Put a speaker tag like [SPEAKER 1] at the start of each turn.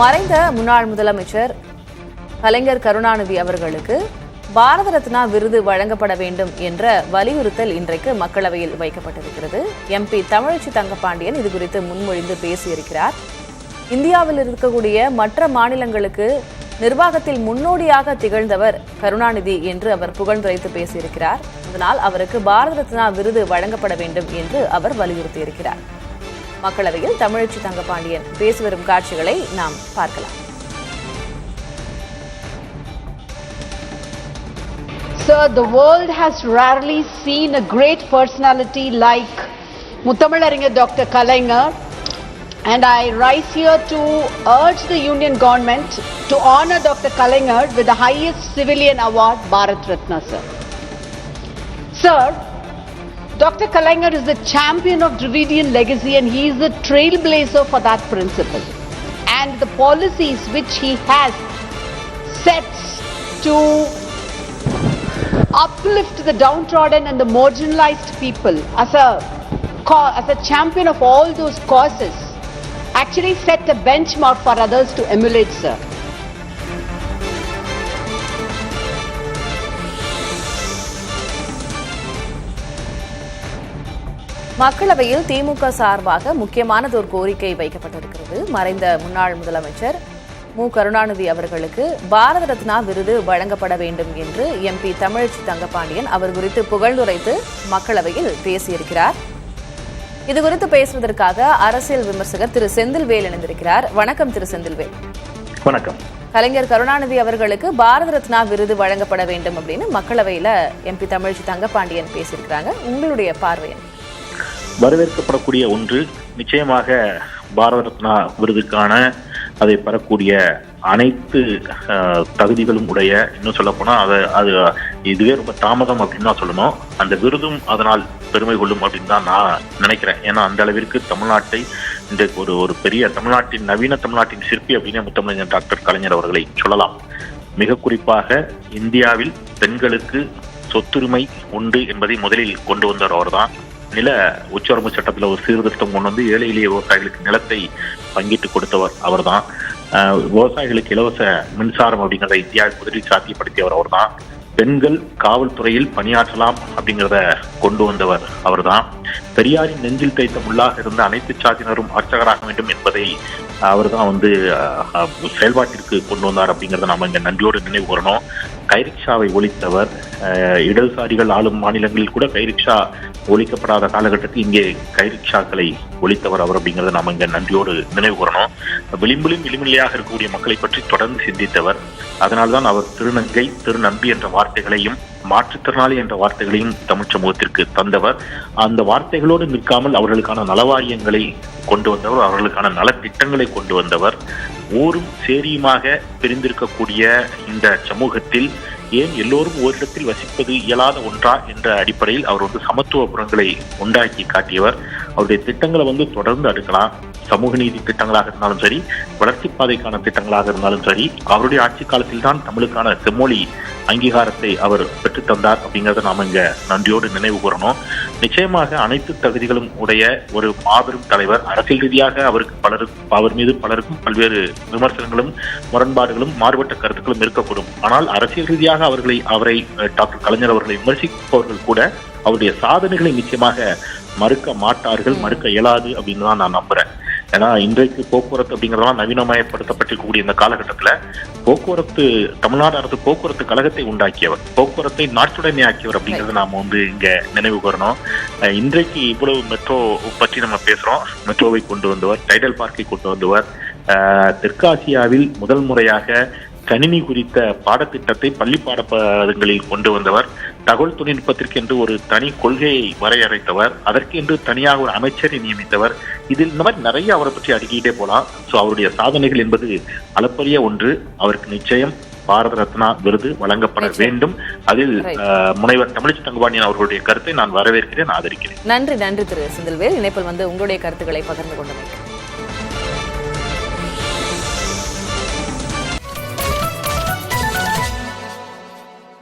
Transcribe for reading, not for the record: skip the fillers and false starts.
[SPEAKER 1] மறைந்த முன்னாள் முதலமைச்சர் கலைஞர் கருணாநிதி அவர்களுக்கு பாரத ரத்னா விருது வழங்கப்பட வேண்டும் என்ற வலியுறுத்தல் இன்றைக்கு மக்களவையில் வைக்கப்பட்டிருக்கிறது. எம்பி தமிழச்சி தங்கப்பாண்டியன் இதுகுறித்து முன்மொழிந்து பேசியிருக்கிறார். இந்தியாவில் இருக்கக்கூடிய மற்ற மாநிலங்களுக்கு நிர்வாகத்தில் முன்னோடியாக திகழ்ந்தவர் கருணாநிதி என்று அவர் புகழ்ந்துரைத்து பேசியிருக்கிறார். அதனால் அவருக்கு பாரத ரத்னா விருது வழங்கப்பட வேண்டும் என்று அவர் வலியுறுத்தியிருக்கிறார். மக்களவையில் தமிழச்சி தங்கப்பாண்டியன் பேசி வரும் காட்சிகளை நாம் பார்க்கலாம்.
[SPEAKER 2] Sir, the world has rarely seen a great personality like Muthamizhariஞர் Dr. Kalaignar, and I rise here to urge the Union government to honor Dr. Kalaignar with the highest civilian award, Bharat Ratna, sir. Sir, Dr. Kalaignar is the champion of Dravidian legacy and he is the trailblazer for that principle. And the policies which he has set to uplift the downtrodden and the marginalized people as a champion of all those causes actually set a benchmark for others to emulate, sir.
[SPEAKER 1] மக்களவையில் திமுக சார்பாக முக்கியமானதொரு கோரிக்கை வைக்கப்பட்டிருக்கிறது. மறைந்த முன்னாள் முதலமைச்சர் மு கருணாநிதி அவர்களுக்கு பாரத ரத்னா விருது வழங்கப்பட வேண்டும் என்று எம்பி தமிழச்சி தங்கப்பாண்டியன் அவர் குறித்து புகழ்ந்துரைத்து மக்களவையில் பேசியிருக்கிறார். இதுகுறித்து பேசுவதற்காக அரசியல் விமர்சகர் திரு செந்தில்வேல் இணைந்திருக்கிறார். வணக்கம் திரு செந்தில்வேல்.
[SPEAKER 3] வணக்கம்.
[SPEAKER 1] கலைஞர் கருணாநிதி அவர்களுக்கு பாரத ரத்னா விருது வழங்கப்பட வேண்டும் அப்படின்னு மக்களவையில எம்பி தமிழச்சி தங்கப்பாண்டியன் பேசியிருக்கிறாங்க. உங்களுடைய பார்வை
[SPEAKER 3] வரவேற்கப்படக்கூடிய ஒன்று. நிச்சயமாக பாரத ரத்னா விருதுக்கான அதை பெறக்கூடிய அனைத்து தகுதிகளும் உடைய, இன்னும் சொல்ல போனா அது இதுவே ரொம்ப தாமதம் அப்படின்னு தான் சொல்லணும். அந்த விருதும் அதனால் பெருமை கொள்ளும் அப்படின்னு தான் நான் நினைக்கிறேன். ஏன்னா அந்த அளவிற்கு தமிழ்நாட்டை இன்றைக்கு ஒரு பெரிய தமிழ்நாட்டின் நவீன தமிழ்நாட்டின் சிற்பி அப்படின்னு முத்தமிழர் டாக்டர் கலைஞர் அவர்களை சொல்லலாம். மிக குறிப்பாக இந்தியாவில் பெண்களுக்கு சொத்துரிமை உண்டு என்பதை முதலில் கொண்டு வந்தவர் அவர்தான். நில உச்சவரம்பு சட்டத்தில் ஒரு சீர்திருத்தம் கொண்டு வந்து ஏழை எளிய விவசாயிகளுக்கு நிலத்தை பங்கிட்டு கொடுத்தவர் அவர்தான். விவசாயிகளுக்கு இலவச மின்சாரம் அப்படிங்கிறத இந்தியாவில் முதலில் சாத்தியப்படுத்தியவர் அவர்தான். பெண்கள் காவல்துறையில் பணியாற்றலாம் அப்படிங்கிறத கொண்டு வந்தவர் அவர்தான். பெரியாரின் நெஞ்சில் தைத்த முள்ளாக இருந்த அனைத்து சாதியினரும் அர்ச்சகராக வேண்டும் என்பதை அவர்தான் செயல்பாட்டிற்கு கொண்டு வந்தார் அப்படிங்கிறத நாம இங்க நன்றியோடு நினைவு கூறணும். கைரிக்ஷாவை ஒழித்தவர். இடதுசாரிகள் ஆளும் மாநிலங்களில் கூட கைரிக்ஷா ஒழிக்கப்படாத காலகட்டத்தில் இங்கே கைரிக்ஷாக்களை ஒழித்தவர் அவர் அப்படிங்கிறத நாம இங்க நன்றியோடு நினைவு கூறணும். விளிம்பிலும் விளிம்பிலையாக இருக்கக்கூடிய மக்களை பற்றி தொடர்ந்து சிந்தித்தவர். அதனால்தான் அவர் திருநங்கை, திருநம்பி என்ற வார்த்தைகளையும் மாற்றுத்திறனாளி என்ற வார்த்தைகளையும் தமிழ் சமூகத்திற்கு தந்தவர். அந்த வார்த்தைகளோடு நிற்காமல் அவர்களுக்கான நலவாரியங்களை கொண்டு வந்தவர், அவர்களுக்கான நலத்திட்டங்களை கொண்டு வந்தவர். ஊரும் சேரியுமாக பிரிந்திருக்கக்கூடிய இந்த சமூகத்தில் ஏன் எல்லோரும் ஓரிடத்தில் வசிப்பது இயலாத ஒன்றா என்ற அடிப்படையில் அவர் சமத்துவ புறங்களை உண்டாக்கி காட்டியவர். அவருடைய திட்டங்களை தொடர்ந்து அடுக்கலாம். சமூக நீதி திட்டங்களாக இருந்தாலும் சரி, வளர்ச்சி பாதைக்கான திட்டங்களாக இருந்தாலும் சரி, அவருடைய ஆட்சி காலத்தில் தான் தமிழுக்கான செம்மொழி அங்கீகாரத்தை அவர் பெற்றுத் தந்தார் அப்படிங்கிறத நாம இங்க நன்றியோடு நினைவு கூறணும். நிச்சயமாக அனைத்து தகுதிகளும் உடைய ஒரு மாபெரும் தலைவர். அரசியல் ரீதியாக அவர் மீது பலருக்கும் பல்வேறு விமர்சனங்களும் முரண்பாடுகளும் மாறுபட்ட கருத்துக்களும் இருக்கக்கூடும். ஆனால் அரசியல் ரீதியாக அவரை டாக்டர் கலைஞர் அவர்களை விமர்சிப்பவர்கள் கூட அவருடைய சாதனைகளை நிச்சயமாக மறுக்க மாட்டார்கள், மறுக்க இயலாது அப்படின்னு தான் நான் நம்புறேன். ஏன்னா இன்றைக்கு போக்குவரத்து அப்படிங்கிறதெல்லாம் நவீனமயப்படுத்தப்பட்டிருக்கக்கூடிய இந்த காலகட்டத்தில் தமிழ்நாடு அரசு போக்குவரத்து கழகத்தை உண்டாக்கியவர், போக்குவரத்தை நாட்டுடைமை ஆக்கியவர் அப்படிங்கறத நாம இங்க நினைவு கூறணும். இன்றைக்கு இவ்வளவு மெட்ரோ பற்றி நம்ம பேசுறோம். மெட்ரோவை கொண்டு வந்தவர், டைடல் பார்க்கை கொண்டு வந்தவர், தெற்காசியாவில் முதல் முறையாக கணினி குறித்த பாடத்திட்டத்தை பள்ளி பாடங்களில் கொண்டு வந்தவர், தகவல் தொழில்நுட்பத்திற்கு என்று ஒரு தனி கொள்கையை வரையறைத்தவர், அதற்கு என்று தனியாக ஒரு அமைச்சரை நியமித்தவர். இதில் இந்த மாதிரி நிறைய அவரை பற்றி அடுக்கிட்டே போலாம். அவருடைய சாதனைகள் என்பது அளப்பரிய ஒன்று. அவருக்கு நிச்சயம் பாரத ரத்னா விருது வழங்கப்பட வேண்டும். அதில் முனைவர் தமிழச்சி தங்கப்பாண்டியன் அவர்களுடைய கருத்தை நான் வரவேற்கிறேன், ஆதரிக்கிறேன்.
[SPEAKER 1] நன்றி திரு செந்தில்வேல். இணைப்பில் உங்களுடைய கருத்துக்களை பகிர்ந்து கொண்டமைக்கு